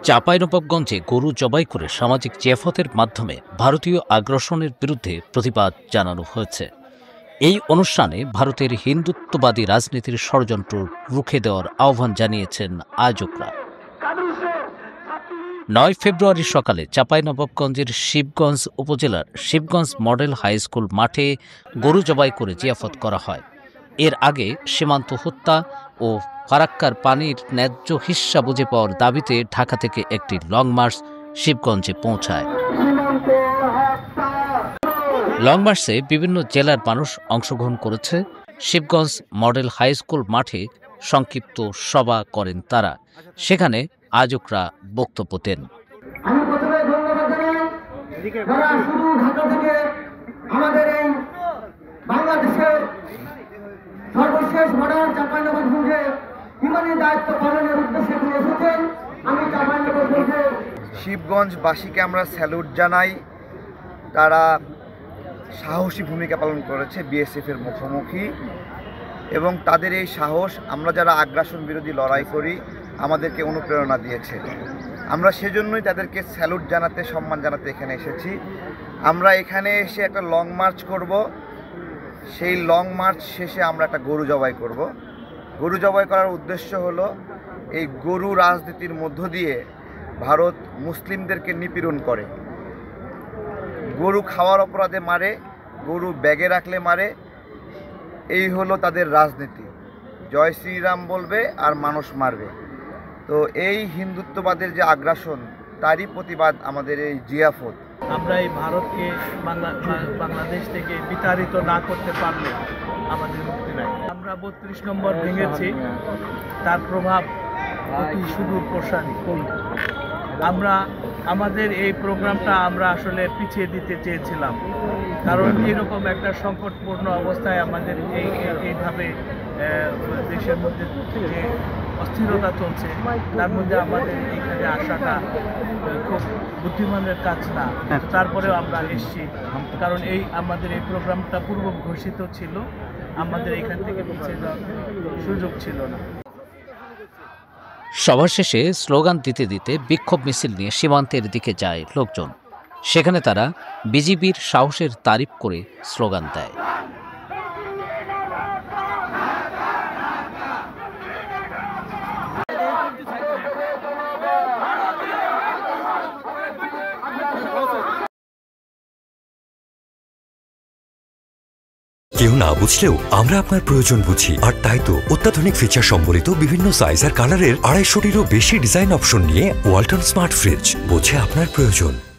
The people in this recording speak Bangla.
চাঁপাইনবাবগঞ্জে গরু জবাই করে সামাজিক জিয়াফতের মাধ্যমে ভারতীয় আগ্রাসনের বিরুদ্ধে প্রতিবাদ জানানো হয়েছে। এই অনুষ্ঠানে ভারতের হিন্দুত্ববাদী রাজনীতির ষড়যন্ত্র রুখে দেওয়ার আহ্বান জানিয়েছেন আয়োজকরা। ৯ ফেব্রুয়ারি সকালে চাঁপাইনবাবগঞ্জের শিবগঞ্জ উপজেলার শিবগঞ্জ মডেল হাই স্কুল মাঠে গরু জবাই করে জিয়াফত করা হয়। এর আগে সীমান্ত হত্যা ও ফারাক্কার পানির ন্যায্য হিস্সা বুঝে পাওয়ার দাবিতে ঢাকা থেকে একটি লং মার্চ শিবগঞ্জে পৌঁছায়। লং মার্চে বিভিন্ন জেলার মানুষ অংশগ্রহণ করেছে। শিবগঞ্জ মডেল হাই স্কুল মাঠে সংক্ষিপ্ত সভা করেন তারা। সেখানে আয়োজকরা বক্তব্য দেন। আমি প্রথমে ধন্যবাদ জানাই যারা শুধু ঢাকা থেকে আমাদের এই বাংলাদেশের সর্বশেষ মডার্ন চাঁপাইনবাবগঞ্জে বিমানের দায়িত্ব পালনের উদ্দেশ্যে এসেছেন। আমি চাঁপাইনবাবগঞ্জে শিবগঞ্জবাসীকে আমরা স্যালুট জানাই। তারা সাহসী ভূমিকা পালন করেছে বিএসএফের মুখোমুখি, এবং তাদের এই সাহস আমরা যারা আগ্রাসন বিরোধী লড়াই করি আমাদেরকে অনুপ্রেরণা দিয়েছে। আমরা সেজন্যই তাদেরকে স্যালুট জানাতে, সম্মান জানাতে এখানে এসেছি। আমরা এখানে এসে একটা লং মার্চ করব। সেই লং মার্চ শেষে আমরা একটা গরু জবাই করব। গরু জবাই করার উদ্দেশ্য হলো এই গরু রাজনীতির মধ্য দিয়ে ভারত মুসলিমদেরকে নিপীড়ন করে। গরু খাওয়ার অপরাধে মারে, গরু ব্যাগে রাখলে মারে। এই হলো তাদের রাজনীতি। জয় শ্রীরাম বলবে আর মানুষ মারবে। তো এই হিন্দুত্ববাদের যে আগ্রাসন, তারই প্রতিবাদ আমাদের এই জিয়াফত। আমরা এই ভারতকে বাংলাদেশ থেকে বিতাড়িত না করতে পারলে আমাদের মুক্তি নাই। আমরা ৩২ নম্বর ভেঙেছি, তার প্রভাব অতি সুদূর প্রসারী। আমরা আমাদের এই প্রোগ্রামটা আমরা আসলে পিছিয়ে দিতে চেয়েছিলাম, কারণ এরকম একটা সংকটপূর্ণ অবস্থায় আমাদের এইভাবে দেশের মধ্যে যে অস্থিরতা চলছে, তার মধ্যে আমাদের এখানে আসাটা খুব বুদ্ধিমানের কাজ না। তারপরেও আমরা এসেছি, কারণ আমাদের এই প্রোগ্রামটা পূর্ব ঘোষিত ছিল। আমাদের এখান থেকে পিছিয়ে যাওয়ার সুযোগ ছিল না। সভা শেষে স্লোগান দিতে দিতে বিক্ষোভ মিছিল নিয়ে সীমান্তের দিকে যায় লোকজন। সেখানে তারা বিজিবির সাহসের তারিফ করে স্লোগান দেয়। কেউ না বুঝলেও আমরা আপনার প্রয়োজন বুঝি, আর তাই তো অত্যাধুনিক ফিচার সম্বলিত বিভিন্ন সাইজ আর কালারের ২৫০টিরও বেশি ডিজাইন অপশন নিয়ে ওয়ালটন স্মার্ট ফ্রিজ বোঝে আপনার প্রয়োজন।